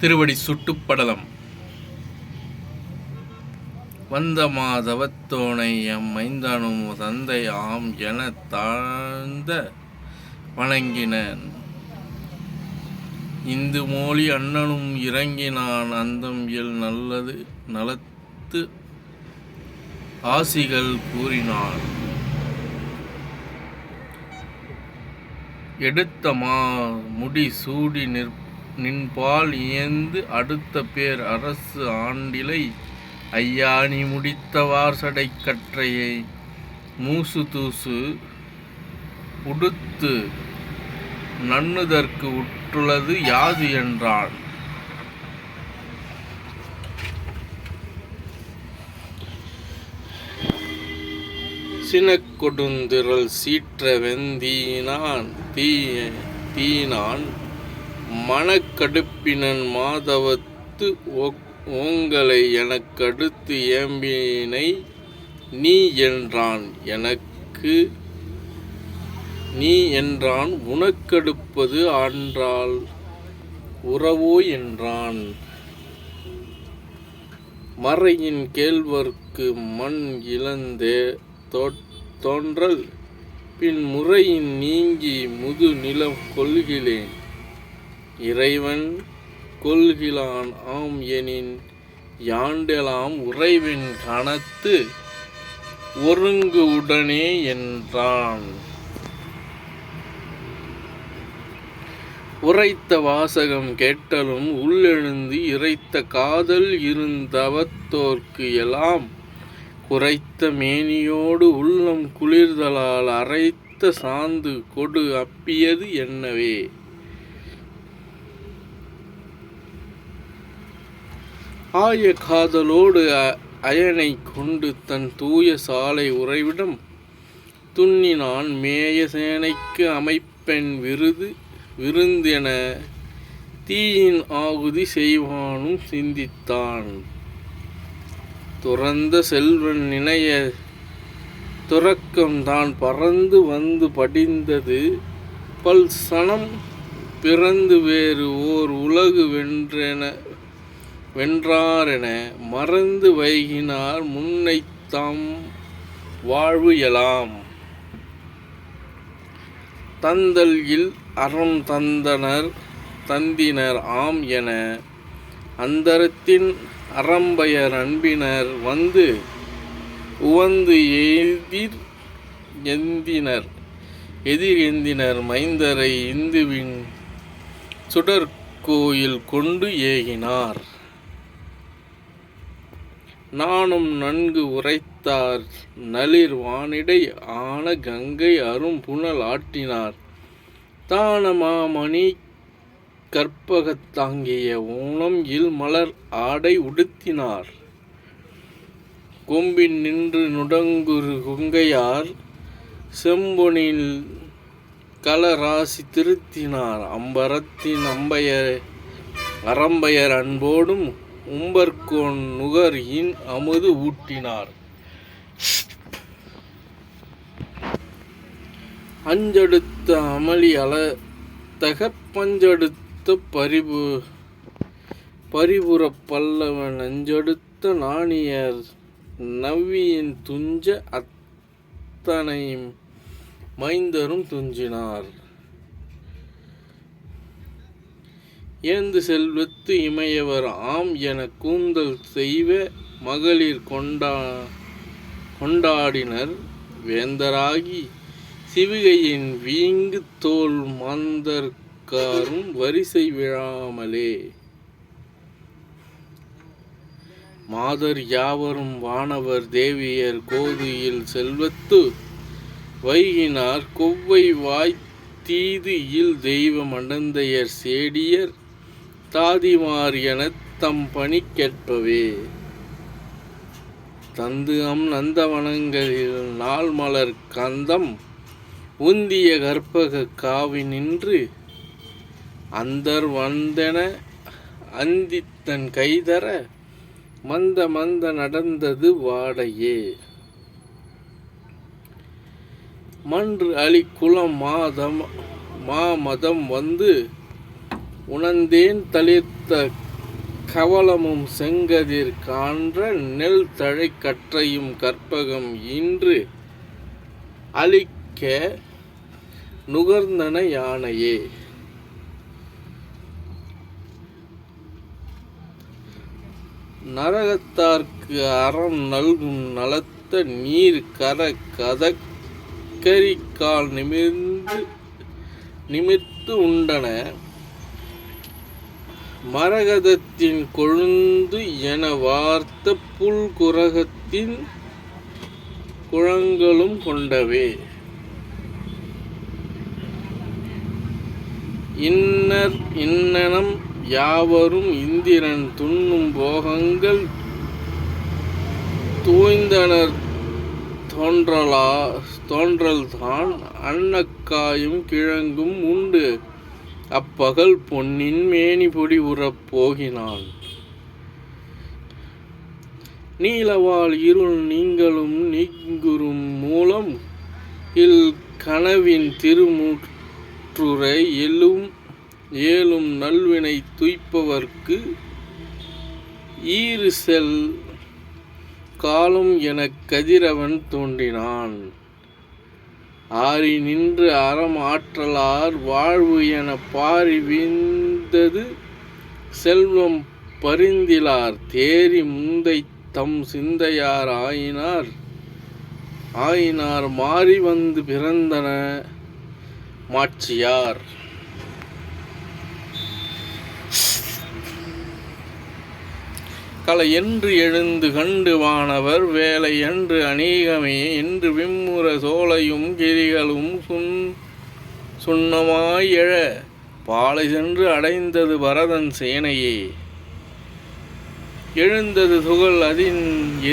திருவடி சுட்டுப்படலம் வந்த மாதவத்தோனை எம் மைந்தனும் தந்தை ஆம் எனத் தாழ்ந்த வணங்கினன். இந்து மொழி அண்ணனும் இறங்கினான் அந்தம் எல் நல்லது நலத்து ஆசிகள் கூறினான். எடுத்த முடி சூடி நின்பால் இயந்து அடுத்த பேர் அரசு ஆண்டிலை ஐயா நீ முடித்தவார் சடை கற்றையை மூசு தூசு உடுத்து நன்னுதற்கு உற்றுள்ளது யாது என்றான். சினக்கொடுந்திரள் சீற்ற வெந்தீனான் தீனான் மனக்கடுப்பினன் மாதவத்து ஓங்களை எனக்கடுத்து ஏம்பினை நீ என்றான். எனக்கு நீ என்றான். உனக்கடுப்பது ஆன்றால் உறவோ என்றான். மறையின் கேள்வர்க்கு மண் இழந்தே தோன்றல் பின் முறையின் நீங்கி முது நிலம் கொள்கிலேன் இறைவன் கொள்கிலான் ஆம் எனின் யாண்டெலாம் உறைவின் கணத்து ஒருங்கு உடனே என்றான். உரைத்த வாசகம் கேட்டலும் உள்ளெழுந்து இறைத்த காதல் இருந்தவத்தோர்க்கு எல்லாம் குறைத்த மேனியோடு உள்ளம் குளிர்தலால் அரைத்த சாந்து கொடு அப்பியது என்னவே. ஆய காதலோடு அயனை கொண்டு தன் தூய சாலை உறைவிடம் துண்ணினான். மேய சேனைக்கு அமைப்பெண் விருந்தென தீயின் ஆகுதி செய்வானும் சிந்தித்தான். துறந்த செல்வன் நினைய துறக்கம் தான் பறந்து வந்து படிந்தது பல் சனம் பிறந்து வேறு ஓர் உலகு வென்றாரென மறந்து வைகினார் முன்னைத்தாம் வாழ்வு எலாம். தந்தல் இல் அறம் தந்தினர் ஆம் என அந்தரத்தின் அறம்பயர் அன்பினர் வந்து உவந்து எதிர் எந்தினர் மைந்தரை இந்துவின் சுடற்கோயில் கொண்டு ஏகினார். நானும் நன்கு உரைத்தார் நளிர் வானிடை ஆன கங்கை அரும் புனல் ஆட்டினார். தானமாமணி கற்பகத்தாங்கிய ஊனம் இல் மலர் ஆடை உடுத்தினார். கொம்பின் நின்று நுடங்குரு குங்கையார் செம்பொனில் கலராசி திருத்தினார். அம்பரத்தின் அறம்பயர் அன்போடும் உம்பர்கோன் நுகர் இன் அமுது ஊட்டினார். அஞ்செடுத்த அமளி அலத்தக பஞ்செடுத்த பரிபுற பல்லவன் அஞ்செடுத்த நாணியர் நவ்வியின் துஞ்ச அத்தனையும் மைந்தரும் துஞ்சினார். ஏந்து செல்வத்து இமையவர் ஆம் என கூந்தல் செய்வ மகளிர் கொண்டாடினர். வேந்தராகி சிவிகையின் வீங்கு தோல் மாந்தர்காரும் வரிசை விழாமலே மாதர் யாவரும் வானவர் தேவியர் கோதுயில் செல்வத்து வைகினார். கொவ்வை வாய்த்தீது இல் தெய்வ மடந்தையர் சேடியர் தாதிமார் எனத் தம் பணி கேட்பவே தந்து அம் நந்தவனங்களில் நாள் மலர் கந்தம் உந்திய கற்பக காவி நின்று அந்தர் வந்தென அந்தித்தன் கைதர மந்த நடந்தது வாடையே. மன்று அலி குலம் மாமதம் வந்து உணர்ந்தேன் தளிர்த்த கவலமும் செங்கதிர் கான்ற நெல் தழை கற்றையும் கற்பகம் இன்று அழிக்க நுகர்ந்தன யானையே. நரகத்தார்க்கு அறம் நல்கும் நலத்த நீர் கர கதக்கரிக்கால் நிமிர்த்து உண்டன மரகதத்தின் கொழுந்து என வார்த்த புல் குரகத்தின் குழங்களும் கொண்டவே. இன்னனம் யாவரும் இந்திரன் துண்ணும் போகங்கள் தூய்ந்தனர் தோன்றல்தான் அன்னக்காயும் கிழங்கும் உண்டு அப்பகல் பொன்னின் மேனி பொடி உறப் போகினான். நீலவாள் இருள் நீங்களும் நீங்குறும் மூலம் இல் கனவின் திருமுற்றுரை ஏலும் நல்வினை துய்ப்பவர்க்கு ஈறு செல் காலம் எனக் கதிரவன் தோன்றினான். ஆறி நின்று அறம் ஆற்றலார் வாழ்வு என பாரி வீழ்ந்தது செல்வம் பரிந்திலார் தேறி முந்தை தம் சிந்தையார் ஆயினார் மாறி வந்து பிறந்தன மாட்சியார். கலை என்று எழுந்து கண்டு வானவர் வேலை என்று அநேகமே என்று விம்முற சோலையும் கிரிகளும் சுண்ணமாய் எழ பாலை சென்று அடைந்தது பரதன் சேனையே. எழுந்தது துகள் அதின்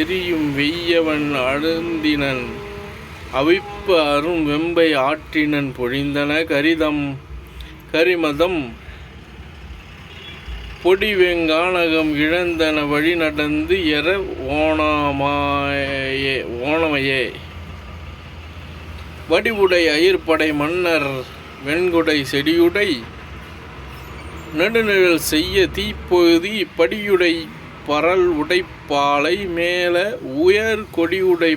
எரியும் வெய்யவன் அழுந்தினன் அவிப்ப அரும் வெம்பை ஆற்றினன் பொழிந்தன கரிமதம் பொடி வெங்கானகம் இழந்தன வழி நடந்து எற ஓணமையே. வடிவுடை அயிர்படை மன்னர் வெண்குடை செடியுடை நடுநிழல் செய்ய தீப்பொழுதி படியுடை பரல் உடைப்பாலை மேல உயர் கொடியுடை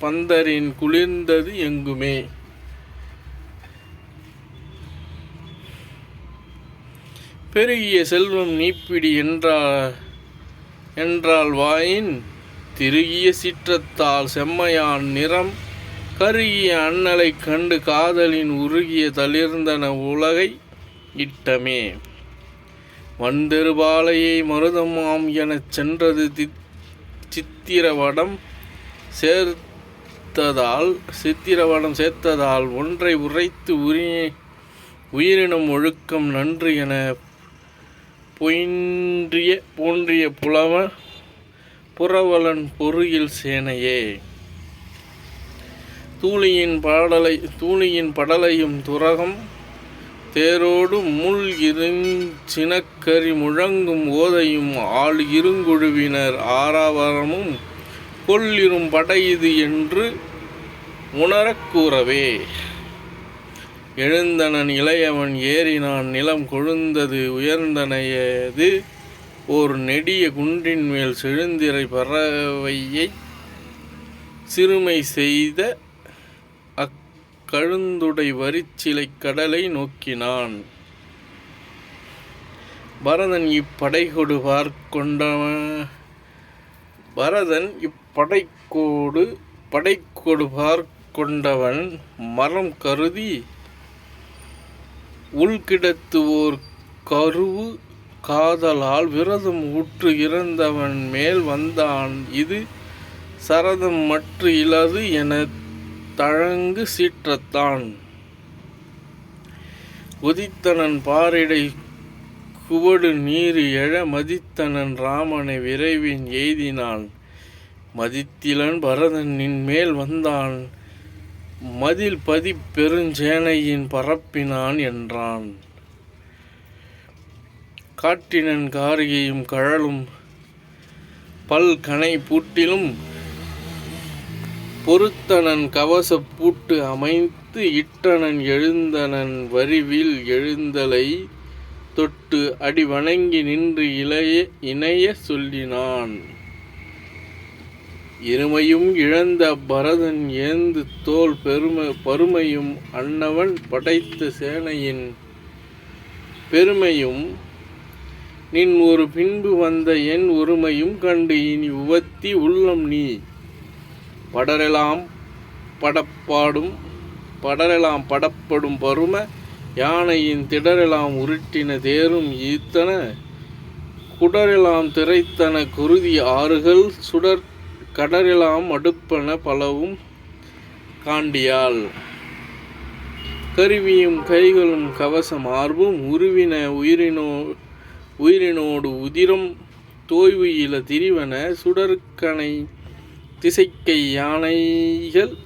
பந்தரின் குளிர்ந்தது எங்குமே. பெருகிய செல்வம் நீப்பிடி என்றால் வாயின் திருகிய சிற்றத்தால் செம்மையான் நிறம் கருகிய அண்ணலை கண்டு காதலின் உருகிய தளிர்ந்தன உலகை இட்டமே. வந்தெருபாலையை மருதமாம் எனச் சென்றது சித்திரவடம் சேர்த்ததால் ஒன்றை உரைத்து உயிரினம் ஒழுக்கம் நன்று என போன்றிய புறவலன் பொருகில் சேனையே. தூளியின் படலையும் துரகம் தேரோடு முள் சினக்கரி முழங்கும் ஓதையும் ஆள் இருங்குழுவினர் ஆறாவரமும் கொள்ளிரும் படையுது என்று உணரக் கூறவே. எழுந்தனன் இளையவன் ஏறினான் நிலம் கொழுந்தது உயர்ந்தனையது ஓர் நெடிய குன்றின் மேல் செழுந்திரை பறவையை சிறுமை செய்த அக்கழுந்துடை வரிச்சிலை கடலை நோக்கினான். பரதன் இப்படைகொடு பார்க்கொண்டவன் மரம் கருதி உள்கிடத்து ஓர் கருவு காதலால் விரதம் உற்று இறந்தவன் மேல் வந்தான் இது சரதம் மற்ற இலது என தழங்கு சீற்றத்தான். உதித்தனன் பாரிடை குவடு நீர் எழ மதித்தனன் ராமனை விரைவின் எய்தினான். மதித்திலன் பரதனின் மேல் வந்தான் மதில் பதி பெருஞ்சேனையின் பரப்பினான் என்றான். காட்டினன் காரிகையும் கழலும் பல் கனை பூட்டிலும் பொறுத்தனன் கவச பூட்டு அமைத்து இட்டனன் எழுந்தனன் வரிவில் எழுந்தலை தொட்டு அடி வணங்கி நின்று இணைய சொல்லினான். இருமையும் இழந்த பரதன் ஏந்து தோல் பருமையும் அன்னவன் படைத்த சேனையின் பெருமையும் நின் ஒரு பின்பு வந்த என் ஒருமையும் கண்டு இனி உவத்தி உள்ளம் நீ படரெலாம் படப்படும் பரும யானையின் திடரெலாம் உருட்டின தேரும் ஈத்தன குடரெலாம் திரைத்தன குருதி ஆறுகள் சுடர் கடரெலாம் அடுப்பன பலவும் காண்டியால் கருவியும் கைகளும் கவச மார்பும் உருவின உயிரினோடு உதிரம் தோய்வு இல திரிவன சுடற்கனை திசைக்கை யானைகள்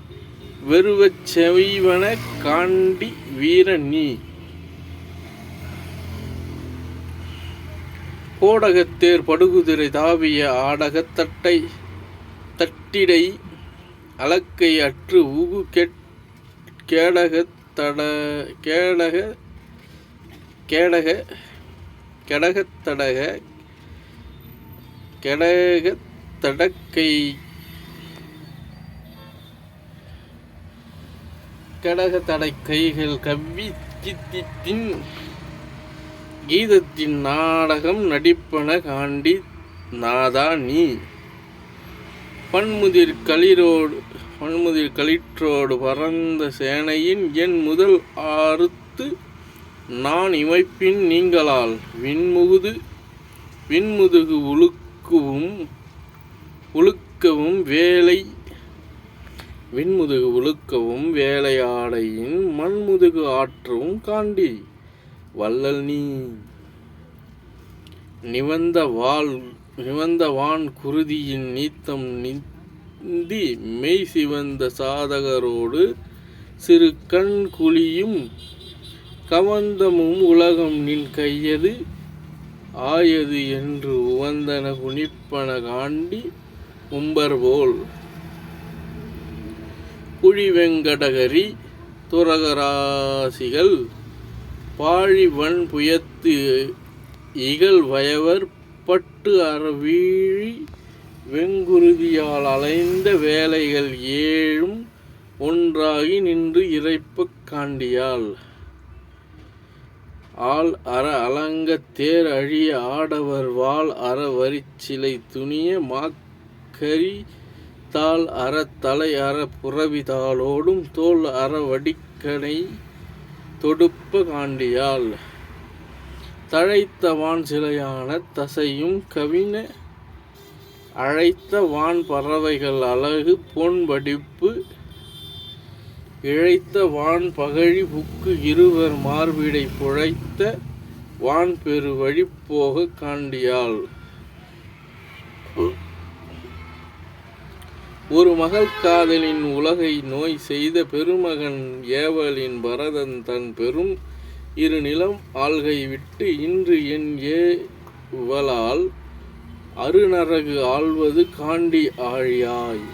வெறுவச் செவிவன காண்டி வீர நீ கோடகத்தேர் படுகுதிரை தாவிய ஆடகத் தட்டிடை அலக்கை அற்று உகு கடகத்தடை கைகள் கவ்வி சித்தித்தின் கீதத்தின் நாடகம் நடிப்பன காண்டி நாதா நீ பன்முதிர் களிற்றோடு பறந்த சேனையின் என் முதல் ஆறுத்து நான் இமைப்பின் நீங்களால் விண்முதுகு உழுக்கவும் வேலையாடையின் மண்முதுகு ஆற்றவும் காண்டி வள்ளல் நீ நிவந்த வான் குருதியின் நீத்தம் நிந்தி மெய் சிவந்த சாதகரோடு சிறு கண் குழியும் கவந்தமும் உலகம் நின் கையது ஆயது என்று உவந்தன குனிப்பன காண்டி உம்பர்போல் குழிவெங்கடகரி துரகராசிகள் பாழிவன் புயத்து இகழ் வயவர் பட்டு அறவீழி வெங்குருதியால் அலைந்த வேலைகள் ஏழும் ஒன்றாகி நின்று இறைப்பக் காண்டியால் ஆள் அற அலங்கத் தேர் அழிய ஆடவர் வாள் அற வரிச்சிலை துணிய மாக்கரி தாள் அற தலை அற புறவி தாளோடும் தோல் அற வடிக்கனை தொடுப்ப காண்டியால் தழைத்த வான் சிலையான தசையும் கவின அழைத்த வான் பறவைகள் அழகு பொன் வடிப்பு இழைத்த வான் பகழி புக்கு இருவர் மார்பிடை புழைத்த வான் பெரு வழிப்போக காண்டியால் ஒரு மகள் காதலின் உலகை நோய் செய்த பெருமகன் ஏவலின் பரதன் தன் பெரும் இரு நிலம் ஆள்கை விட்டு இன்று என் ஏவலால் அருநரகு ஆள்வது காண்டி ஆழியாய்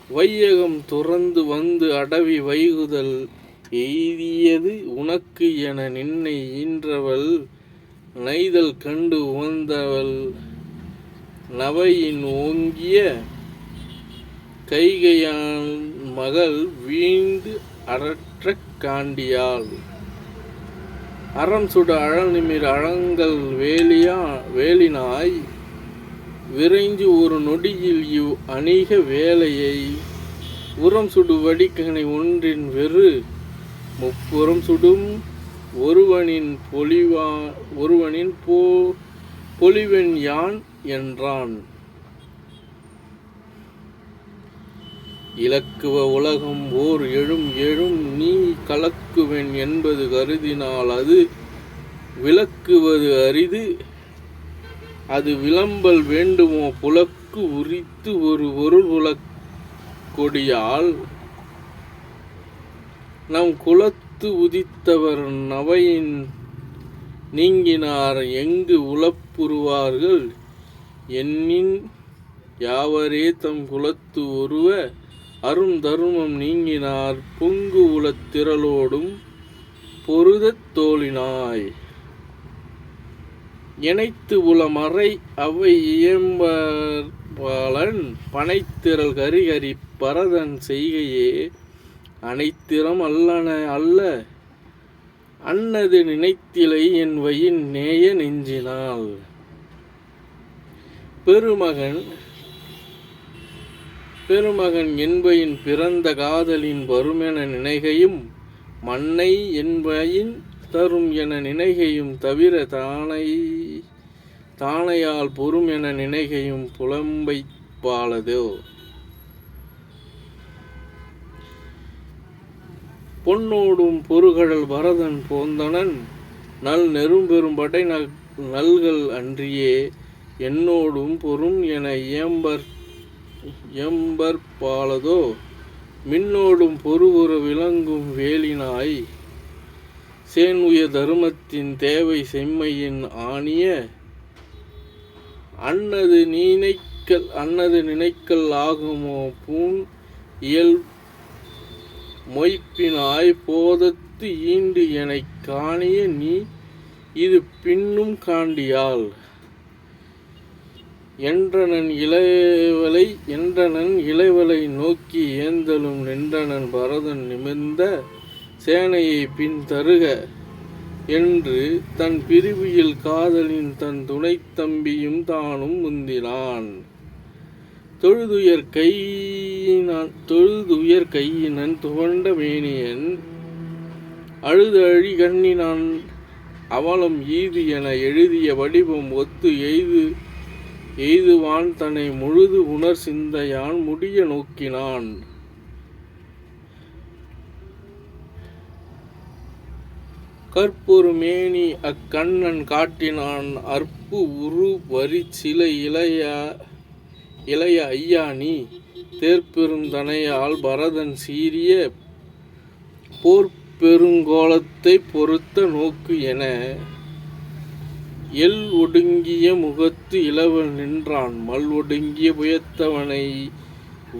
வையகம் துறந்து வந்து அடவி வைகுதல் எய்தியது உனக்கு என நின்னை ஈன்றவள் நைதல் கண்டு உவந்தவள் நவையின் ஓங்கிய கைகையான் மகள் வீழ்ந்து அறற்றக் காண்டியால் அறம் சுட அழல் நிமிர் அழங்கல் வேலினாய் விரைந்து ஒரு நொடியில் இவ் அணிக வேலையை உரம் சுடு வடிக்கனை ஒன்றின் வெறு முப்புறம் சுடும் ஒருவனின் பொலிவென் யான் என்றான். இலக்குவ உலகம் ஓர் எழும் நீ கலக்குவென் என்பது கருதினால் அது விளக்குவது அரிது அது விளம்பல் வேண்டுமோ புலக்கு உரித்து ஒரு புலக் கொடியால் நம் குலத்து உதித்தவர் நவையின் நீங்கினார் எங்கு உளப்புறுவார்கள் எண்ணின் யாவரே தம் குலத்து ஒருவ அரும் தருமம் நீங்கினார் பொங்கு உலத்திரளோடும் பொருதத் தோளினாய் இணைத்து உளமறை அவை இயம்பலன் பனைத்திரள் கரிகரி பரதன் செய்கையே அனைத்திறம் அல்லன அல்ல அன்னது நினைத்திலை என் வயின் நேய நெஞ்சினால். பெருமகன் என்பையின் பிறந்த காதலின் வருமென நினைகையும் மன்னை என்பையின் தரும் என நினைகையும் தவிர தானையால் பொறும் என நினைகையும் புலம்பைப்பாளதோ. பொன்னோடும் பொருகழல் பரதன் போந்தனன் நல் நெரும்பெரும் படை நல்கள் அன்றியே என்னோடும் பொறும் என இயம்பற்பாலதோ. மின்னோடும் பொருவுற விளங்கும் வேலினாய் சேன்உய தருமத்தின் தேவை செம்மையின் ஆணிய அன்னது நினைக்கல் ஆகுமோ பூண் இயல் மொய்ப்பினாய் போதத்து ஈண்டு எனக் காணிய நீ இது பின்னும் காண்டியால். என்றனன் இளைவலை நோக்கி ஏந்தலும் நின்றனன் பரதன் நிமிர்ந்த சேனையை பின் தருக என்று தன் பிரிவியில் காதலின் தன் துணைத் தம்பியும் தானும் முந்தினான். தொழுதுயர் கையினன் துவண்ட மேனியன் அழுதழி கண்ணினான் அவலம் ஈது என எழுதிய வடிவம் ஒத்து எய்துவான் தன்னை முழுது உணர் சிந்தையான் முடிய நோக்கினான். கற்பொரு மேனி அக்கண்ணன் காட்டினான் அற்பு உரு வரி சில இளைய ஐயா நீ தேர்பெரும் தனையால் பரதன் சீரிய போர்பெருங்கோலத்தை பொறுத்த நோக்கு என எல் ஒடுங்கிய முகத்து இளவல் நின்றான் மல் ஒடுங்கிய புயத்தவனை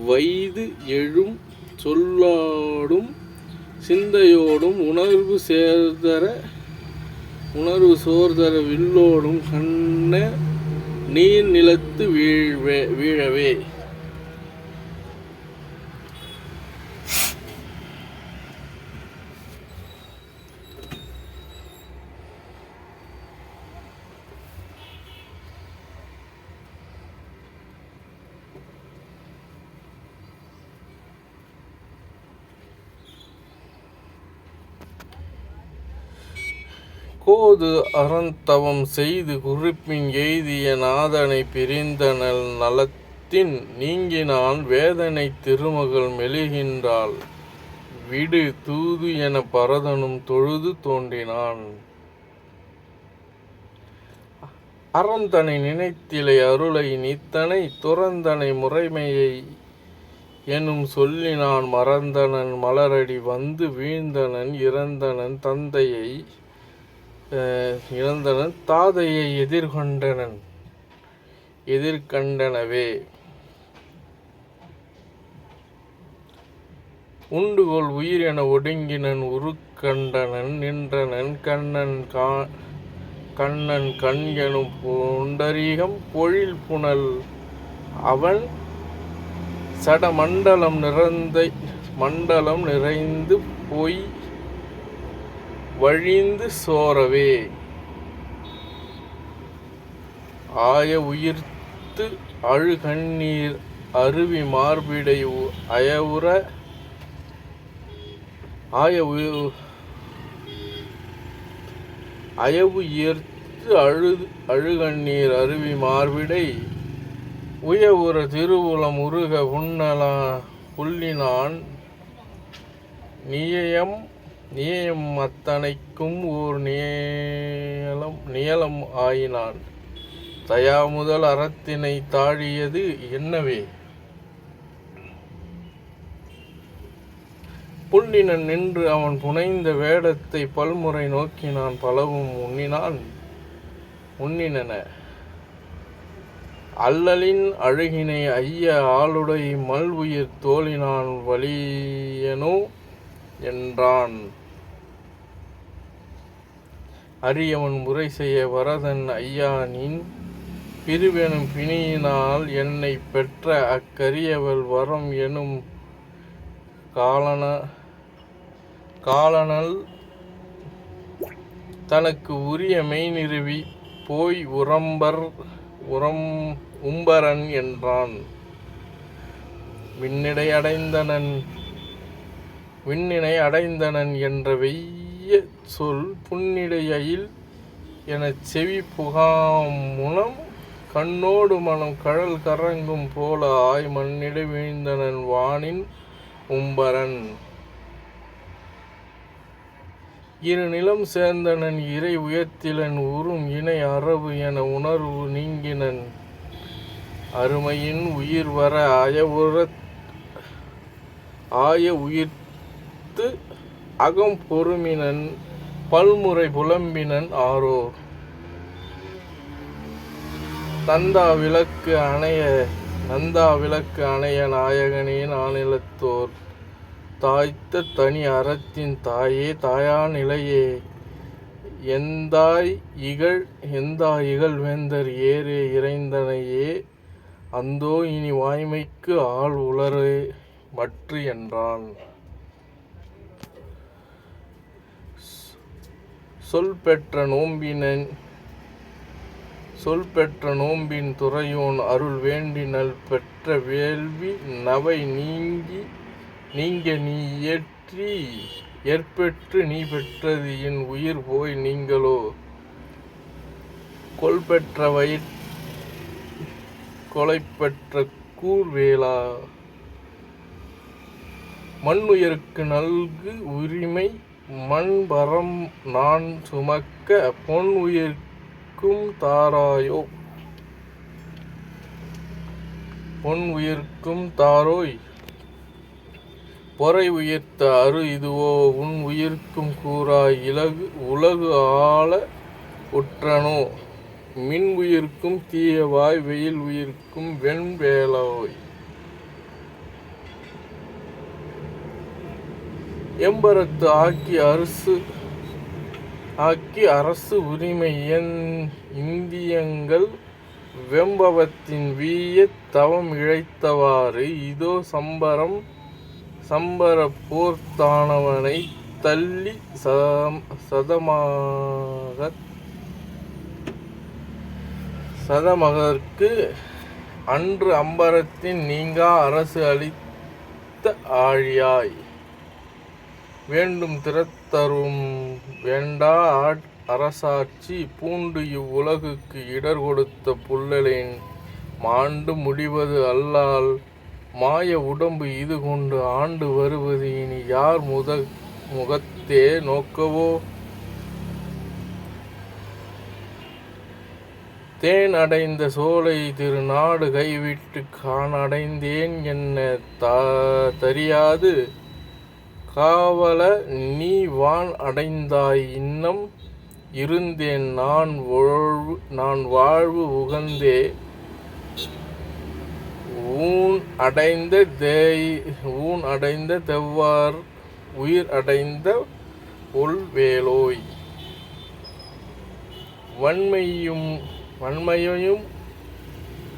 வைது எழும் சொல்லாடும் சிந்தையோடும் உணர்வு சோர்தர வில்லோடும் கண்ண நீர் நிலத்து வீழவே. கோது அறந்தவம் செய்து குறிப்பின் எய்திய நாதனை பிரிந்தனல் நலத்தின் நீங்கினான் வேதனை திருமகள் மெலிகின்றாள் விடு தூது என பரதனும் தொழுது தோன்றினான். அறந்தனை நினைத்திலை அருளை நீத்தனை துறந்தனை முறைமையை எனும் சொல்லினான் மறந்தனன் மலரடி வந்து வீழ்ந்தனன் இறந்தனன் தாதையை எதிர்கண்டனவே. உண்டுகோள் உயிர் என ஒடுங்கினன் உருக்கண்டனன் நின்றனன் கண்ணன் கண் எனும் புண்டரீகம் பொழில் புனல் அவன் சட மண்டலம் நிறைந்து போய் வழிந்து சோரவே. ஆய உயிர்த்து அழுகண்ணீர் அருவி மார்பிடை அயவுயிர்த்து அழுகண்ணீர் அருவி மார்பிடை உயவுற திருவுளம் உருக புள்ளினான் நியயம் அத்தனைக்கும் ஓர் நியலம் ஆயினான். தயாமுதல் அறத்தினை தாழியது என்னவே. புள்ளினன் நின்று அவன் புனைந்த வேடத்தை பல்முறை நோக்கினான் பலவும் உண்ணினன அல்லலின் அழுகினை ஐய ஆளுடை மல் உயிர் தோழினான் வலியனோ என்றான். அரியவன் முறை செய்ய வரதன் ஐயானின் பிரிவெனும் பிணியினால் என்னை பெற்ற அக்கரியவள் வரம் எனும் காலனல் தனக்கு உரிய மெய் நிறுவி போய் உம்பரன் என்றான். விண்ணினை அடைந்தனன் என்ற வெய்ய சொல் புன்னிடையில் எனச் செவி புகாமுனம் கண்ணோடு மனம் கழல் கறங்கும் போல ஆய் மண்ணிடை வீழ்ந்தனன் வானின் உம்பரன். இரு நிலம் சேர்ந்தனன் இறை உயர்த்திலன் உறும் இணை அரவு என உணர்வு நீங்கினன் அருமையின் உயிர் வர ஆய உயிர்த்து அகம் பொறுமினன் பல்முறை புலம்பினன் ஆரோ. நந்தா விளக்கு அணைய நாயகனே நானிலத்தோர் தாய்த்த தனி அறத்தின் தாயே தாயா நிலையே எந்தாய் இகழ் வேந்தர் ஏறே இறைந்தனையே அந்தோ இனி வாய்மைக்கு ஆள் உளரே மற்று என்றான். சொல் பெற்ற நோம்பின் துறையோன் அருள் வேண்டினல் பெற்ற வேள்வி நவை நீங்க நீ ஏற்பெற்று நீ பெற்றது என் உயிர் போய் நீங்களோ கொலை பெற்ற கூர்வேலா. மண்ணுயிருக்கு நல்கு உரிமை மண்பரம் நான் சுமக்க பொன் உயிர்க்கும் தாரோய் பொறை உயிர்த்த அரு இதுவோ உன் உயிர்க்கும் கூறாய் உலகு ஆள உற்றனோ மின் உயிர்க்கும் தீயவாய் வெயில் உயிர்க்கும் வெண்வேலோய். எம்பரத்து ஆக்கி அரசு உரிமை இந்தியங்கள் வெம்பவத்தின் வீய தவம் இழைத்தவாறு இதோ சம்பர போர்த்தானவனை தள்ளி சதமகற்கு அன்று அம்பரத்தின் நீங்கா அரசு அளித்த ஆழியாய் வேண்டும் திறத்தரும் வேண்டா அரசாட்சி பூண்டு இவ்வுலகுக்கு இடர் கொடுத்த புல்லலேன் மாண்டு முடிவது அல்லால் மாய உடம்பு இது கொண்டு ஆண்டு வருவது இனி யார் முகத்தே நோக்கவோ. தேன் அடைந்த சோலை திருநாடு கைவிட்டு காணடைந்தேன் என்ன தறியாது காவல நீ வான் அடைந்தாய் இன்னம் இருந்தேன் நான் வாழ்வு உகந்தே ஊன் அடைந்த தெவ்வார் உயிர் அடைந்த ஒல்வேலோய்.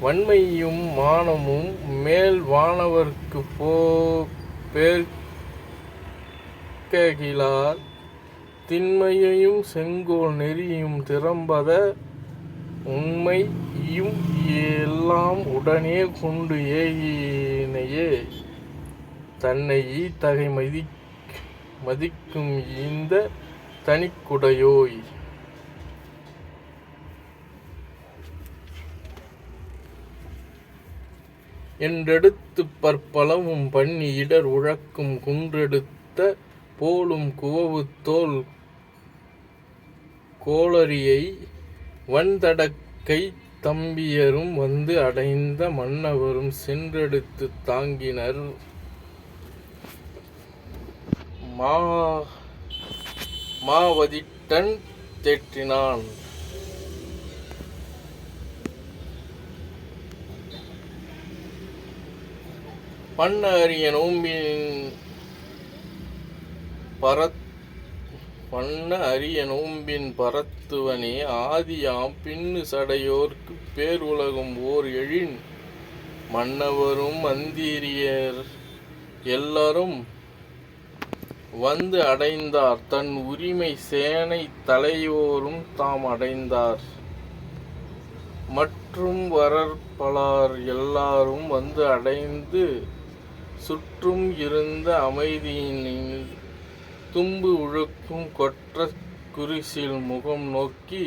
வன்மையும் மானமும் மேல் வானவர்க்கு பேர்கிலார் திண்மையையும் செங்கோல் நெறியும் திறம்பத உண்மையும் எல்லாம் உடனே கொண்டு ஏகினையே தன்னை ஈத்தகை மதிக்கும் இந்த தனிக்குடையோய். என்றெடுத்து பற்பலவும் பண்ணி இடர் உழக்கும் குன்றெடுத்த போலும் குவவு தோல் கோளரியை வன்தடக்கை தம்பியரும் வந்து அடைந்த மன்னவரும் சென்றெடுத்து தாங்கினர் மாவதிட்டன் தேற்றினான். பண்ண அரிய நோம்பின் பண்ண அரிய நோன்பின் பரத்துவனே ஆதியாம் பின்னு சடையோர்க்கு பேர் உலகும் ஓர் எழின் மன்னவரும் மந்திரியர் எல்லாரும் வந்து அடைந்தார் தன் உரிமை சேனை தலையோரும் தாம் அடைந்தார் மற்றும் வரற்பலார் எல்லாரும் வந்து அடைந்து சுற்றும் இருந்த அமைதியினில் தும்பு உழுக்கும் கொற்ற குரிசில் முகம் நோக்கி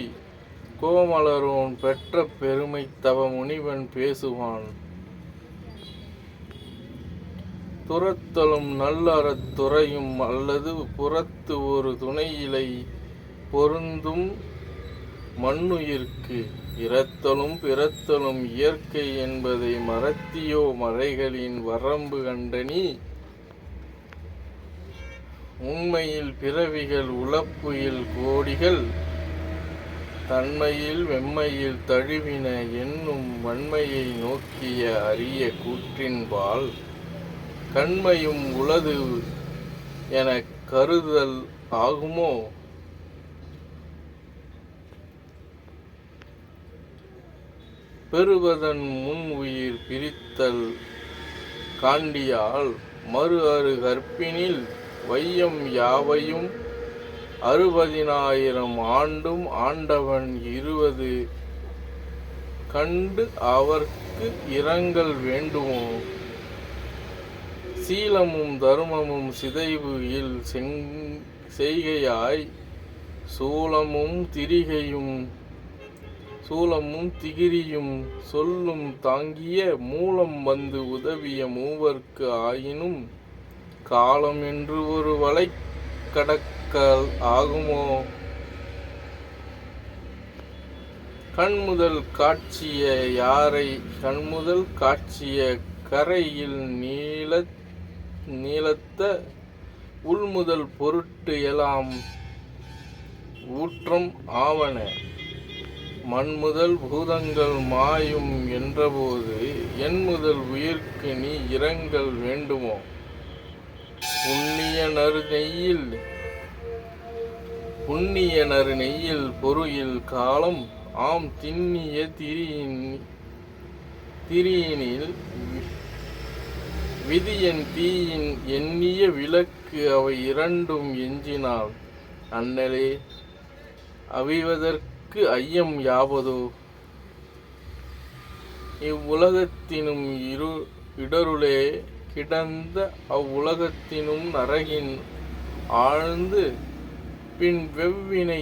கோமலரோன் பெற்ற பெருமை தவ முனிவன் பேசுவான். துரத்தலும் நல்லறத் துறையும் அல்லது புறத்து ஒரு துணையிலை பொருந்தும் மண்ணுயிர்க்கு இறத்தலும் பிறத்தலும் இயற்கை என்பதை மறத்தியோ மறைகளின் வரம்பு கண்டனி உண்மையில் பிறவிகள் உழப்புயில் கோடிகள் தன்மையில் வெம்மையில் தழுவின என்னும் வன்மையை நோக்கிய அரிய கூற்றின்பால் கண்மையும் உளது என கருதல் ஆகுமோ? பெறுவதன் முன் உயிர் பிரித்தல் காண்டியால் மறு அறு கற்பினில் வையம் யாவையும் 60,000 ஆண்டும் ஆண்டவன் 20 கண்டு அவர்க்கு இரங்கல் வேண்டுமோ? சீலமும் தருமமும் சிதைவு இல் செய்கையாய் சூலமும் திகிரியும் சொல்லும் தாங்கிய மூலம் வந்து உதவிய மூவர்க்கு ஆயினும் காலம் என்று ஒரு வலை கடக்கல் ஆகுமோ? கண்முதல் காட்சிய யாரை கண்முதல் காட்சிய கரையில் நீளத்த உள்முதல் பொருட்டு எலாம் ஊற்றம் ஆவன மண்முதல் பூதங்கள் மாயும் என்றபோது என்முதல் உயிர்க்கு நீ இரங்கல் வேண்டுமோ? புண்ணிய நறு நெய்யில் பொருயில் காலம் ஆம் திண்ணிய திரியினில் விதியன் தீயின் எண்ணிய விளக்கு அவை இரண்டும் எஞ்சினால் அண்ணலே அவிவதற்கு ஐயம் யாவதோ? இவ்வுலகத்தினும் இடருளே கிடந்த அவ்வுலகத்தினும் நரகின் ஆழ்ந்து பின் வெவ்வினை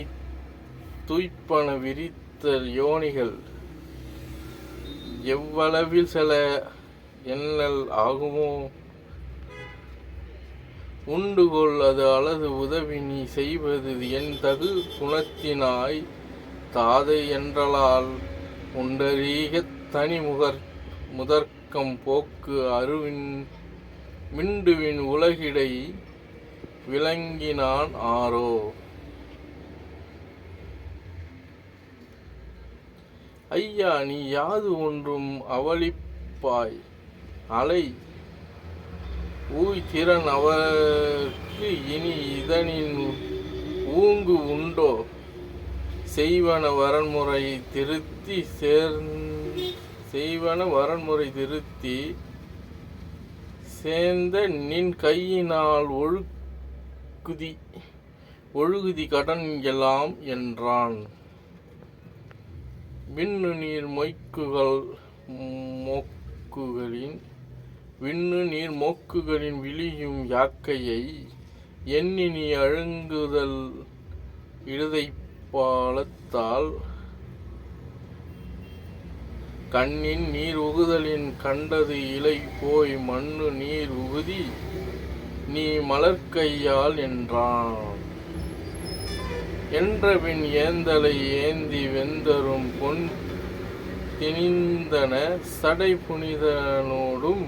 துய்ப்பன விரித்தல் யோனிகள் எவ்வளவில் செல எண்ணல் ஆகுமோ? உண்டுகொள் அது அலது உதவி நீ செய்வது என் தகு குணத்தினாய் தாதை என்றலால் உண்டரீகத் தனி முதற்கம் போக்கு அருவின் மிண்டுவின் உலகிடை விளங்கினான் ஆரோ? ஐயா நீ யாது ஒன்றும் அவளிப்பாய் அலை ஊய் திறன் அவர்க்கு இனி இதனின் ஊங்கு உண்டோ? செய்வன வரன்முறை திருத்தி சேர்ந்த நின் கையினால் ஒழுகுதி கடன் எல்லாம் என்றான். விண்ணு நீர் மொக்குகளின் விழியும் யாக்கையை எண்ணி நீ அழுங்குதல் இழுதைப்பாலத்தால் கண்ணின் நீர் உகுதலின் கண்டது இலை போய் மண்ணு நீர் உகுதி நீ மலர்க்கையால் என்றான். என்றபின் ஏந்தலை ஏந்தி வெந்தரும் பொன் திணிந்தன சடை புனிதனோடும்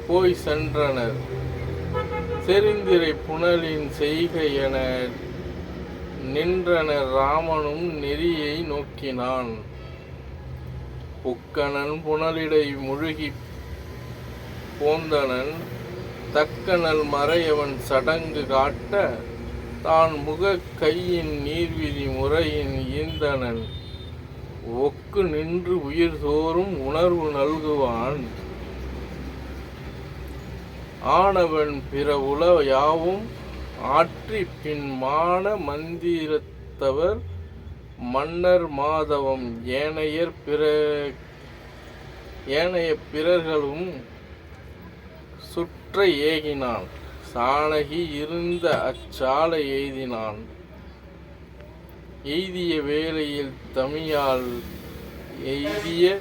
போய் சென்றனர் செறிந்திரை புனலின் செய்கை என நின்றனர். ராமனும் நெறியை நோக்கினான். புக்கனன் புனலிடை முழுகி போந்தனன் தக்கனல் மறையவன் சடங்கு காட்ட தான் முகக் கையின் நீர்விதி முறையின் ஈந்தனன் ஒக்கு நின்று உயிர் தோறும் உணர்வு நல்குவான் ஆனவன் பிற உல யாவும் ஆற்றி பின் மான மந்திரத்தவர் மன்னர் மாதவம் ஏனைய பிறர்களும் சுற்ற ஏகினான் சாணகி இருந்த அச்சாலை எய்தினான் எய்திய வேளையில் தமியால் எய்திய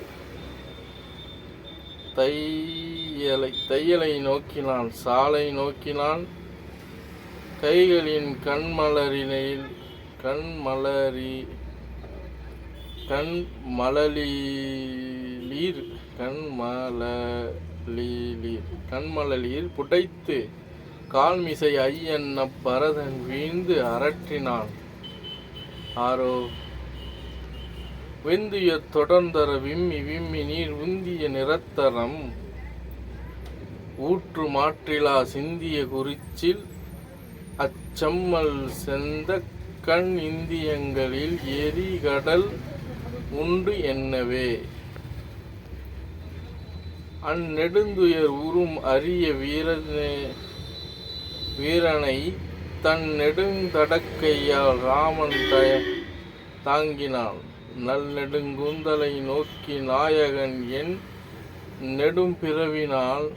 தையலை நோக்கினான் சாலை நோக்கினான் கைகளின் கண்மலலீர் புடைத்து கால்மிசை ஐயன் பரதன் வீழ்ந்து அரற்றினான் ஆரோ வெந்துய தொடர்ந்தர விம்மி நீர் உந்திய நிறத்தரம் ஊற்று மாற்றிலா சிந்திய குறிச்சில் அச்சம்மல் செந்த கண் இந்தியங்களில் எரி கடல் உண்டு என்னவே அந்நெடுந்துயர் உறும் அரிய வீரனை தன் நெடுந்தடக்கையால் ராமன் தாங்கினான் நல் நெடுங்குந்தலை நோக்கி நாயகன் என் நெடும் பிறவினால்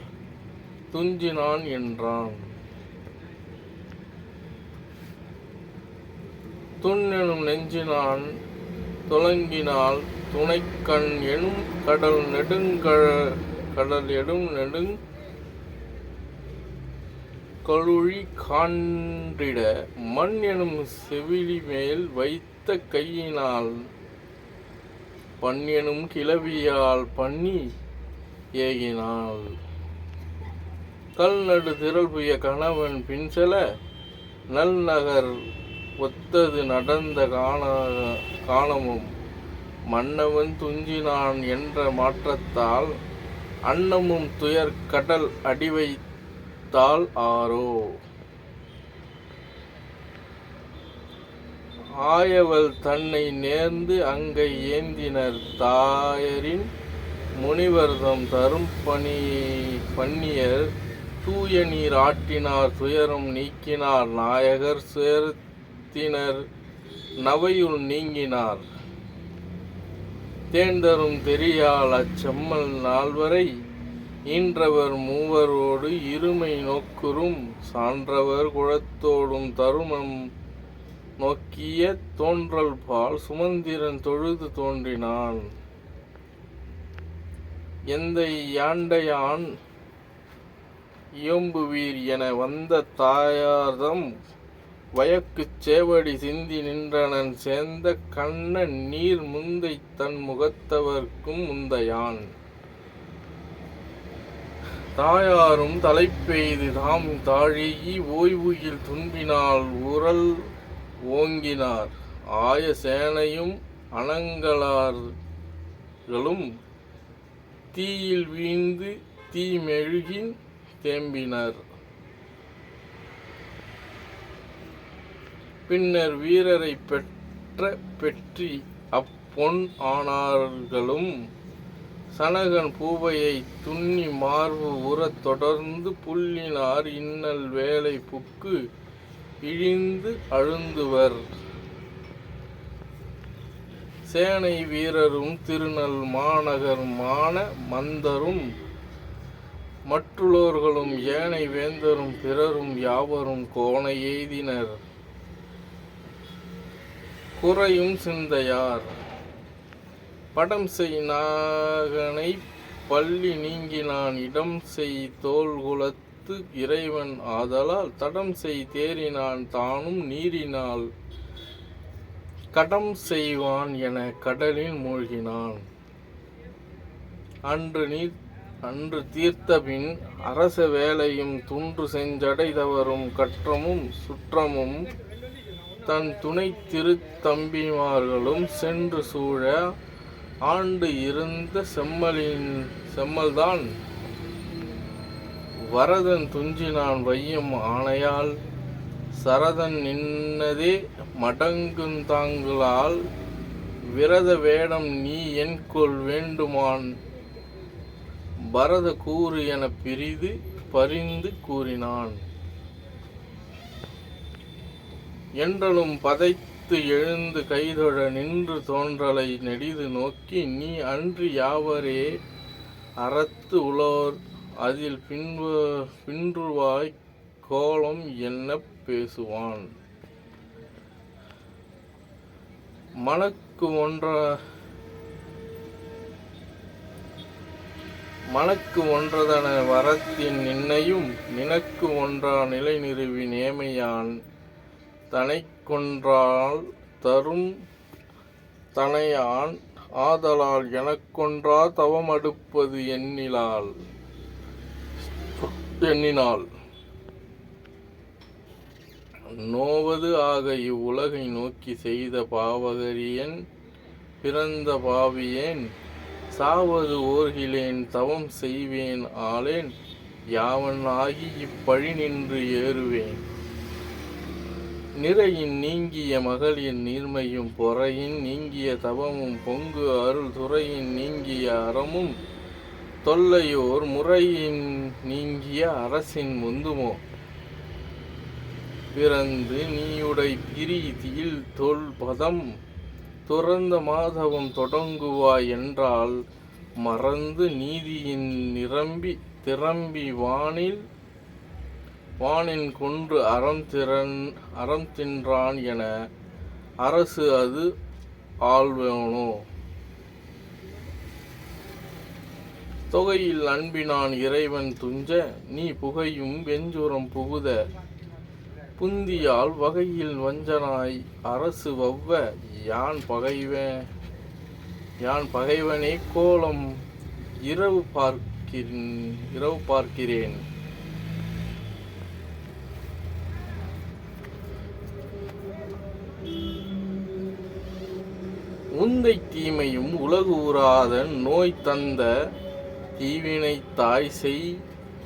துஞ்சினான் என்றான் துண்ணெனும் நெஞ்சினான் துலங்கினால் துணைக்கண் எனும் கடல் எடும் கழுழி காண்டிட மண் எனும் செவிலி மேல் வைத்த கையினால் பண் எனும் கிளவியால் பண்ணி ஏகினாள் கல்நடு திரள்புய கணவன் பின்செல நல் நகர் ஒத்தது நடந்த காணமும் மன்னவன் துஞ்சினான் என்ற மாற்றத்தால் அன்னமும் துயர் கடல் அடிவைத்தால் ஆரோ ஆயவள் தன்னை நேர்ந்து அங்கை ஏந்தினர் தாயரின் முனிவர்தம் தரும் பன்னியர் தூய நீர் ஆட்டினார் துயரம் நீக்கினார் நாயகர் சேர்த்தினர் நவையுள் நீங்கினார் தேர்ந்தரும் தெரியால் அச்செம்மல் நால்வரை ஈன்றவர் மூவரோடு இருமை நோக்குறும் சான்றவர் குழத்தோடும் தருமம் நோக்கிய தோன்றல் பால் சுமந்திரன் தொழுது தோன்றினான் எந்தை யாண்டையான் இயம்புவீர் என வந்த தாயார்தம் வயக்குச் சேவடி சிந்தி நின்றனன் சேர்ந்த கண்ணன் நீர் முந்தை தன் முகத்தவர்க்கும் முந்தையான் தாயாரும் தலைப்பெய்து தாம் தாழி ஓய்வுயில் துன்பினால் உரல் ஓங்கினார் ஆய சேனையும் அனங்களார்களும் தீயில் வீழ்ந்து தீமெழுகின் தேம்பினர் பின்னர் வீரரை பெற்றி அப்பொன் ஆனார்களும் சனகன் பூவையை துண்ணி மார்பு உறத் தொடர்ந்து புல்லினார் இன்னல் வேலை புக்கு இழிந்து அழுந்துவர் சேனை வீரரும் திருநல் மாநகர் மான மந்தரும் மற்றுளோர்களும் ஏனை வேந்தரும் பிறரும் யாவரும் கோணை எய்தினர் குறையும் சிந்தையார் படம் செய் நாகனை பள்ளி நீங்கினான் இடம் செய் தோள்குலத்து இறைவன் ஆதலால் தடம் செய் தேறினான் தானும் நீரினால் கடம் செய்வான் என கடலில் மூழ்கினான் அன்று தீர்த்தபின் அரச வேலையும் துன்று செஞ்சடை தவறும் கற்றமும் சுற்றமும் தன் துணை திருத்தம்பிமார்களும் சென்று சூழ ஆண்டு இருந்த செம்மல்தான் வரதன் துஞ்சினான் வையம் ஆணையால் சரதன் நின்னதே மடங்குந்தாங்களால் விரத வேடம் நீ என்கொள் வேண்டுமான் பரத கூறு என பரிந்து கூறினான். என்றலும் பதைத்து எழுந்து கைதொழ நின்று தோன்றலை நெடிது நோக்கி நீ அன்று யாவரே அறத்து உளோர் அதில் பின்றுவாய் கோலம் என்ன பேசுவான். மனக்கு ஒன்றதன வரத்தின் நின்னையும் நினக்கு ஒன்றா நிலை நிறுவி நேமையான் தனைக்கொன்றால் தரும் தனையான் ஆதலால் எனக்கொன்றா தவமடுப்பது எண்ணினாள். நோவது ஆக இவ்வுலகை நோக்கி செய்த பாவகரியன் பிறந்த பாவியேன் சாவது ஓர்கிலேன் தவம் செய்வேன் ஆளேன் யாவன் ஆகி இப்பழி நின்று ஏறுவேன். நிறையின் நீங்கிய மகளின் நீர்மையும் பொறையின் நீங்கிய தவமும் பொங்கு அருள் துறையின் நீங்கிய அறமும் தொல்லையோர் முறையின் நீங்கிய அரசின் முந்துமோ பிறந்து நீயுடை பிரிதியில் தொல் பதம் துறந்த மாதவம் தொடங்குவாய் என்றால் மறந்து நீதியின் திரம்பி வானின் கொன்று அறம் தின்றான் என அரசு அது ஆள்வனோ. தொகையில் அன்பினான் இறைவன் துஞ்ச நீ புகையும் வெஞ்சுரம் புகுத புந்தியால் வகையில் வஞ்சனாய் அரசு வவ்வ யான் பகைவனே கோலம் இரவு பார்க்கிறேன். உந்தை தீமையும் உலகு உறாத நோய் தந்த தீவினை தாய் செய்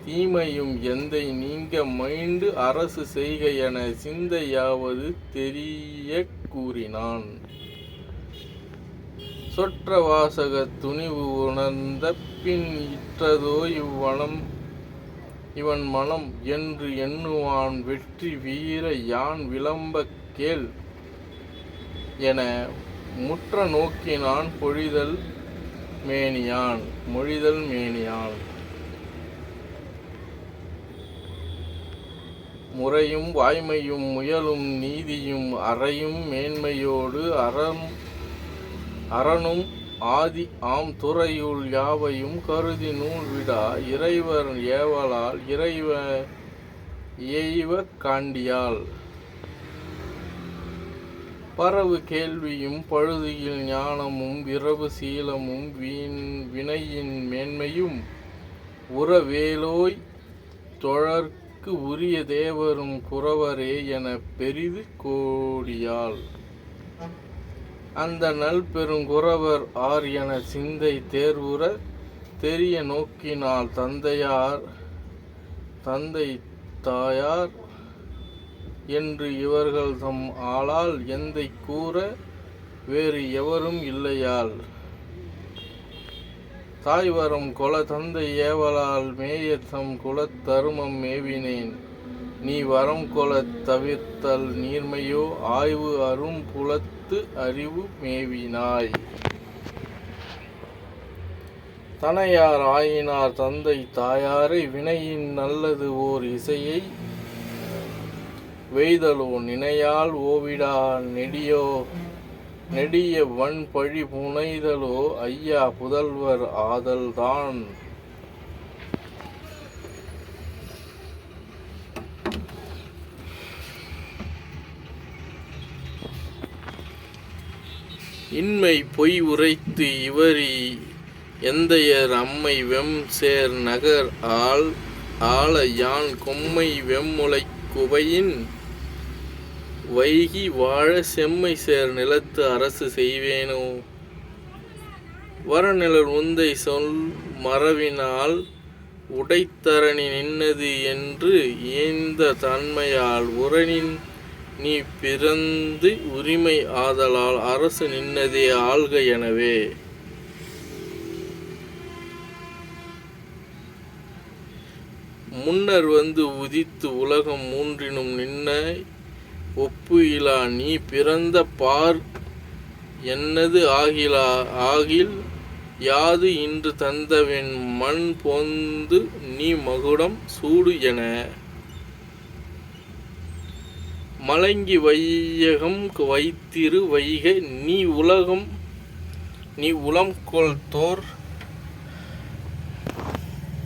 தீமையும் எந்தை நீங்க மைண்டு அரசு செய்க என சிந்தையாவது தெரிய கூறினான். சொற்ற வாசக துணிவு உணர்ந்த பின் இற்றதோ இவன் மனம் என்று எண்ணுவான் வெற்றி வீர யான் விளம்ப கேள் என முற்ற நோக்கினான் மொழிதல் மேனியான். முறையும் வாய்மையும் முயலும் நீதியும் அறையும் மேன்மையோடு அரணும் ஆதி ஆம் துறையுள் யாவையும் கருதி நூல் விடா இறைவர் ஏவலால் இயைவ காண்டியால் பரவு கேள்வியும் பழுதியில் ஞானமும் விரவு சீலமும் வினையின் மேன்மையும் உறவேலோய் தொழற்கு உரிய தேவரும் குறவரே என பெரிது கோடியால் அந்த நல் பெருங்குறவர் ஆர் என சிந்தை தேர்வுற தெரிய நோக்கினால் தந்தை தாயார் என்று இவர்கள் தம் ஆளால் எந்தை கூற வேறு எவரும் இல்லையால் தாய்வரம் கொல தந்தை ஏவலால் மேயத்தம் குலத் தருமம் மேவினேன் நீ வரம் கொலத் தவிர்த்தல் நீர்மையோ ஆய்வு அரும் புலத்து அறிவு மேவினாய். தனையார் ஆயினார் தந்தை தாயாரை வினையின் நல்லது ஓர் இசையை வெய்தலோ நினையால் ஓவிடா நெடிய வன் பழி புனைதலோ ஐயா புதல்வர் ஆதல்தான். இன்மை பொய் உரைத்து இவரி எந்தையர் அம்மை வெம் சேர் நகர் ஆள யான் கொம்மை வெம்முலை குவையின் வைகி வாழ செம்மை சேர் நிலத்து அரசு செய்வேனோ. வரநிழல் உந்தை சொல் மறவினால் உடைத்தரணி நின்னது என்று ஏந்த தன்மையால் உரனின் நீ பிறந்து உரிமை ஆதலால் அரசு நின்னதே ஆள்க எனவே. முன்னர் வந்து உதித்து உலகம் மூன்றினும் நின்ன ஒப்பு இலா நீ பிறந்த பார் என்னது ஆகில் யாது இன்று தந்தவென் மண் போந்து நீ மகுடம் சூடு என. மலங்கி வையகம் வைத்திரு வைகை நீ உளம் கொள்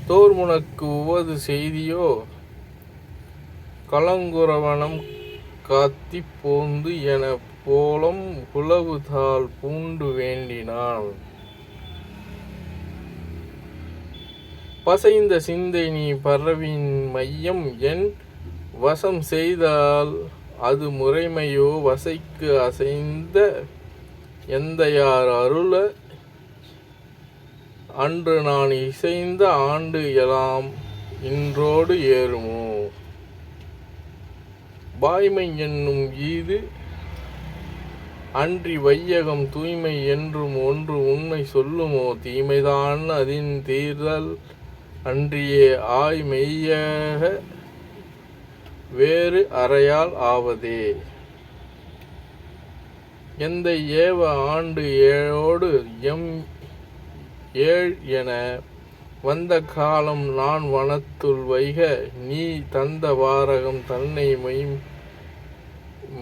தோர் முனக்கு உவது செய்தியோ கலங்குரவனம் காத்தி போந்து என போலம் புலவு தாள் பூண்டு வேண்டினான். பசைந்த சிந்தை நீ பறவின் மையம் என் வசம் செய்தால் அது முறைமையோ வசைக்கு அசைந்த எந்தையார் அருள அன்று நான் இசைந்த ஆண்டு எலாம் இன்றோடு ஏறுமோ. வாய்மை என்னும் ஈது அன்றி வையகம் தூய்மை என்றும் ஒன்று உண்மை சொல்லுமோ. தீமைதான் அதின் தீர்தல் அன்றியே ஆய் மெய்யக வேறு அறையால் ஆவதே. எந்த ஏவ ஆண்டு ஏழோடு எம் ஏழ் என வந்த காலம் நான் வனத்துள் வைக நீ தந்த வாரகம் தன்னை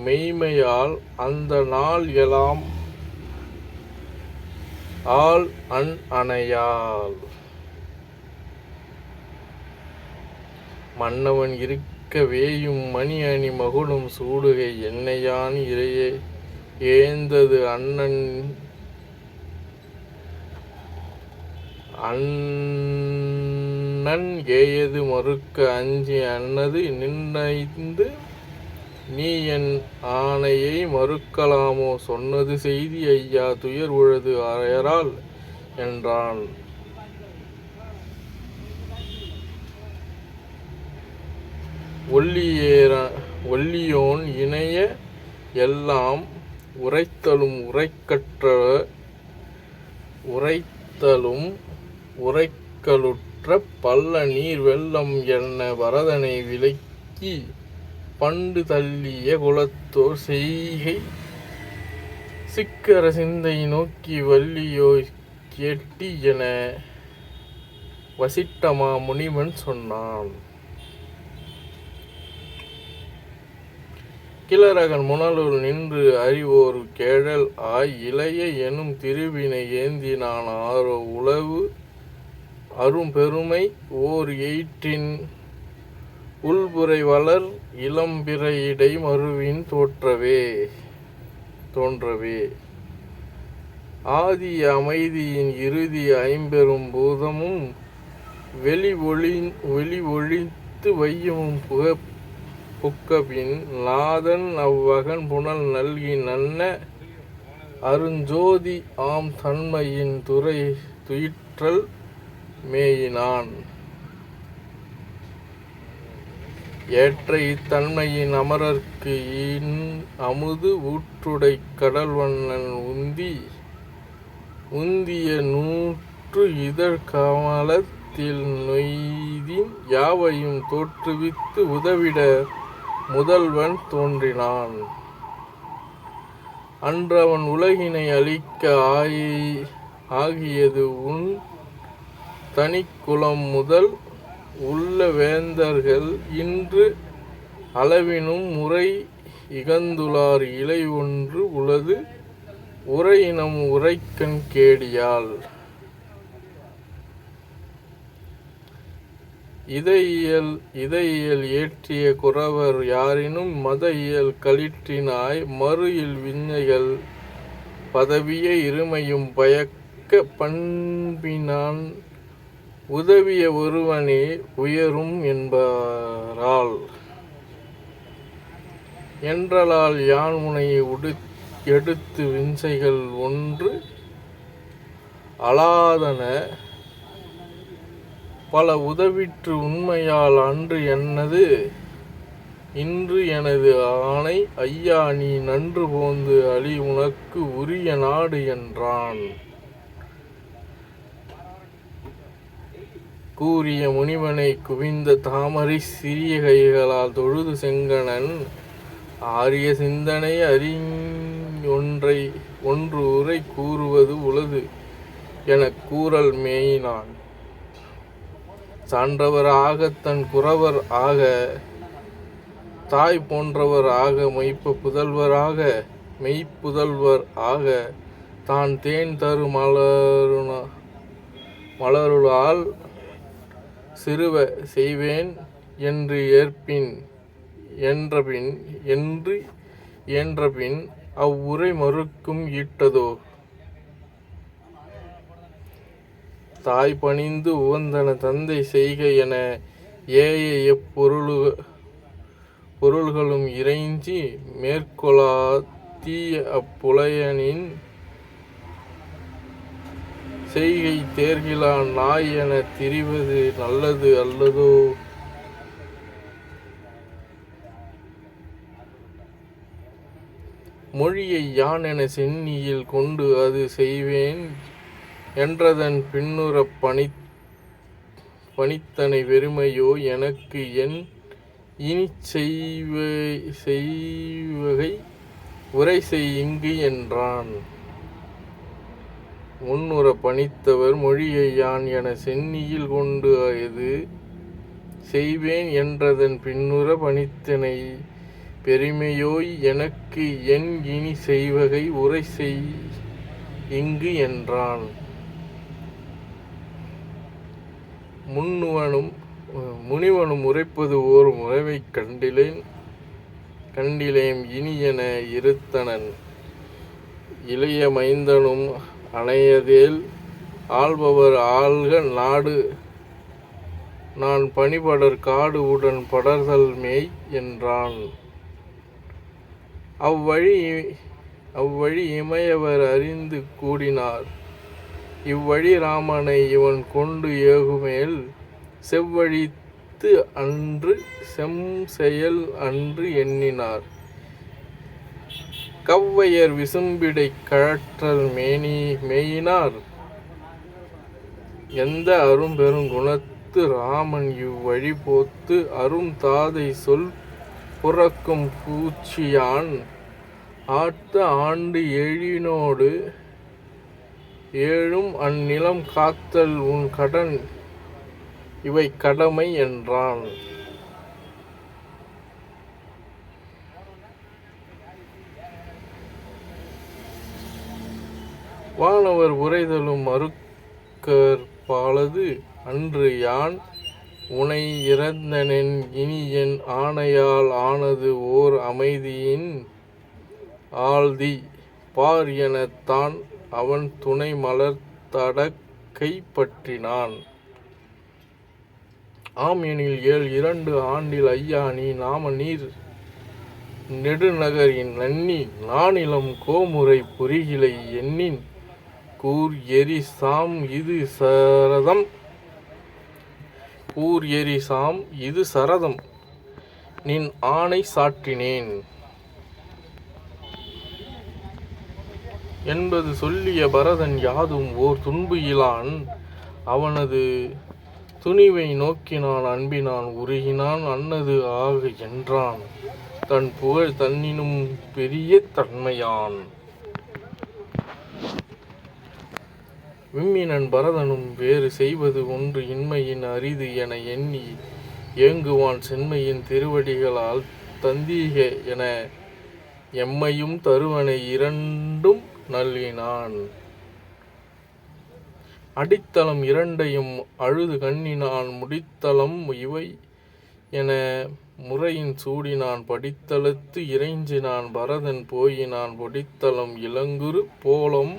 மெய்மையால் அந்த நாள் எலாம் ஆள் அணையால். மன்னவன் இருக்க வேயும் மணி அணி மகுடம் சூடுகை என்னையான் இறையே ஏந்தது அண்ணன் ஏயது மறுக்க அஞ்சி அன்னது நின்னைந்து நீ என் ஆணையை மறுக்கலாமோ. சொன்னது செய்தி ஐயா துயர் உழது அயரால் என்றான். ஒல்லியோன் இணைய எல்லாம் உரைத்தலும் உரைக்கலுற்ற பள்ள நீர் வெள்ளம் என்ன வரதனை விலக்கி பண்டு தள்ளிய குலத்தோர் செய்கை சிக்கர சிந்தை நோக்கி வள்ளியோ கேட்டி என வசிட்டமா முனிவன் சொன்னான். கிளரகன் முனலுள் நின்று அறிவோர் கேழல் ஆய் இளைய எனும் திருவினை ஏந்தினான் ஆரோ உளவு அரும் பெருமை ஓர் எயிற்றின் உள்புரை வளர் இளம்பிறை இடை மருவின் தோன்றவே. ஆதி அமைதியின் இறுதி ஐம்பெரும் பூதமும் வெளி ஒழித்து வையமும் புக்கபின் நாதன் அவ்வகன் புனல் நல்கி நன்ன அருஞ்சோதி ஆம் தன்மையின் துயிற்றல் மேயினான். ஏற்ற இத்தன்மையின் அமரர்க்கு அமுது ஊற்றுடை கடல்வண்ணன் உந்திய நூற்று இதழ் கமலத்தில் நொய்தின் யாவையும் தோற்றுவித்து உதவிட முதல்வன் தோன்றினான். அன்றவன் உலகினை அழிக்க ஆகியது உன் தனிக்குலம் முதல் உள்ள வேந்தர்கள் இன்று அளவினும் முறை இகந்துளார் இலை ஒன்று உளது உரையினம் உரைக்கண் கேடியால். இதையியல் ஏற்றிய குறவர் யாரினும் மத இயல் களிற்றினாய் மறு இல் விஞ்ஞைகள் பதவிய இருமையும் பயக்க பண்பினான் உதவிய ஒருவனே உயரும் என்பரால். என்றலால் யான் முனையை எடுத்து விஞ்சைகள் ஒன்று அலாதன பல உதவிற்று உண்மையால் இன்று எனது ஆணை ஐயா நீ நன்று போந்து அழி உனக்கு உரிய நாடு என்றான். கூறிய முனிவனை குவிந்த தாமரை சிறிய கைகளால் தொழுது செங்கணன் ஆரிய சிந்தனை ஒன்று உரை கூறுவது உளது எனக் கூறல் மேயினான். சான்றவர் ஆக தன் குறவர் ஆக தாய் போன்றவர் ஆக மெய்ப்புதல்வர் ஆக தான் தேன் தரு மலருளால் சிறுவ செய்வேன் என்று என்றபின் அவ்வுரை மறுக்கும் ஈட்டதோ. தாய் பணிந்து உவந்தன தந்தை செய்க என ஏய பொருள்களும் இறைஞ்சி மேற்கொளா தீய அப்புலையனின் செய்கை தேர்கிலா நாய் என திரிவது நல்லது அல்லதோ. மொழியை யான் என சென்னியில் கொண்டு அது செய்வேன் என்றதன் பின்னுறப் பணித்தனை வெறுமையோ எனக்கு என் இனிச் செய்வகை உரை செய் இங்கு என்றான். முன்னுற பணித்தவர் மொழியை யான் என சென்னியில் கொண்டு அது செய்வேன் என்றதன் பின்னுற பணித்தனை பெருமையோய் எனக்கு என் இனி செய்வகை உரை செய் இங்கு என்றான். முனிவனும் உரைப்பது ஓர் முறைவைக் கண்டிலேம் இனியென இருத்தனன். இளைய மைந்தனும் அணையதேல் ஆள்பவர் ஆள்க நாடு நான் பணிபடர் காடு உடன் படர்தல் மேய் என்றான். அவ்வழி இமையவர் அறிந்து கூடினார். இவ்வழி ராமனை இவன் கொண்டு ஏகுமேல் செவ்வழித்து அன்று செம்செயல் அன்று எண்ணினார். கவ்வையர் விசும்பிடை கழற்றல் மேயினார். எந்த அரும்பெருங் குணத்து ராமன் இவ்வழி போத்து அரும் தாதை சொல் புறக்கும் பூச்சியான் ஆத்த ஆண்டு எழினோடு ஏழும் அந்நிலம் காத்தல் உன் கடன் இவை கடமை என்றான். வானவர் உரைதலும் மறுக்கற்பாலது அன்று யான் உனை இறந்தனென் இனி என் ஆணையால் ஆனது ஓர் அமைதியின் ஆழ்தி பார் எனத் தான் அவன் துணை மலர்த்தடக் கைப்பற்றினான். ஆம் எனில் 2 ஆண்டில் ஐயா நீ நாம நீர் நெடுநகரின் நன்னி நானிலம் கோமுறை புரிகிலை எண்ணின் கூர் எரி சாம் இது சரதம் நின் ஆணை சாற்றினேன் என்பது சொல்லிய பரதன் யாதும் ஓர் துன்பு இலான். அவனது துணிவை நோக்கினான் அன்பினான் உருகினான் அன்னது ஆக என்றான். தன் புகழ் தன்னினும் பெரிய தன்மையான். விம்மினன் பரதனும் வேறு செய்வது ஒன்று இன்மையின் அரிது என எண்ணி ஏங்குவான் சென்மையின் திருவடிகளால் தந்தீக என எம்மையும் தருவனை 2 நல்கினான். அடித்தளம் 2ஐயும் அழுது கண்ணினான் முடித்தளம் இவை என முறையின் சூடினான். படித்தளத்து இறைஞ்சினான் பரதன் போயினான் பொடித்தளம் இளங்குரு போலம்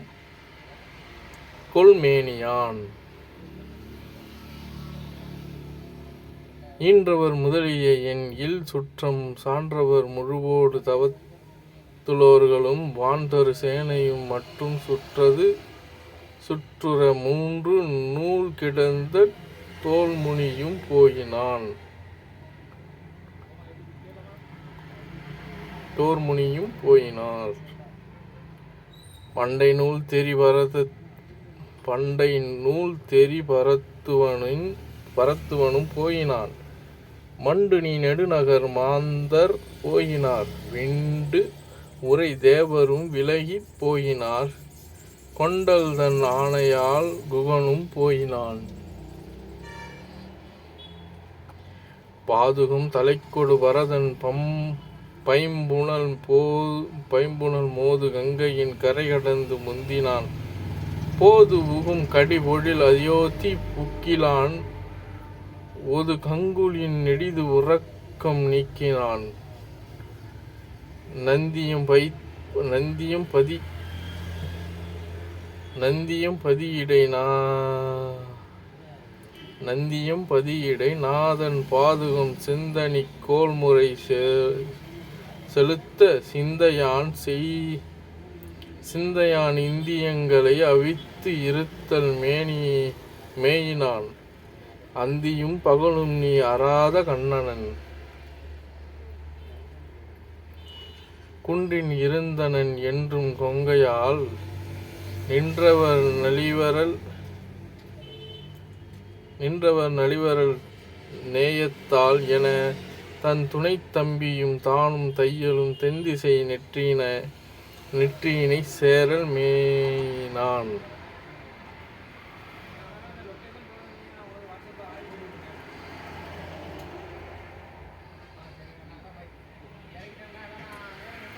கொள்மேனியான். ஈன்றவர் முதலிய என் இல் சுற்றம் சான்றவர் முழுவோடு தவத்துளோர்களும் வான்தரு சேனையும் மட்டும் சுற்றுற 3 நூல் கிடந்த தோல்முனியும் போயினான். தோர்முனியும் போயினார். பண்டை நூல் தெரி பரத்துவனும் போயினான். மண்டு நீ நெடுநகர் மாந்தர் போயினார். விண்டு உரை தேவரும் விலகிப் போயினார். கொண்டல் தன் ஆணையால் குகனும் போயினான். பாதுகம் தலைக்கொடு வரதன் பைம்புணல் மோது கங்கையின் கரை கடந்து முந்தினான். போது உகும் கடிபொழில் அயோத்தி புக்கிலான். ஒது கங்குலின் நெடிது உறக்கம் நீக்கினான். நந்தியம் பதியிடை நாதன் பாதுகம் சிந்தனி கோல்முறை செலுத்த சிந்தையான் இந்தியங்களை அவித்து இருத்தல் மேயினான். அந்தியும் பகலும் நீ அறாத கண்ணனன். குன்றின் இருந்தனன் என்றும் கொங்கையால் நின்றவர் நலிவரல் நேயத்தால் என தன் துணைத் தம்பியும் தானும் தையலும் தென்திசை நெற்றியினை சேரல் மேயினான்.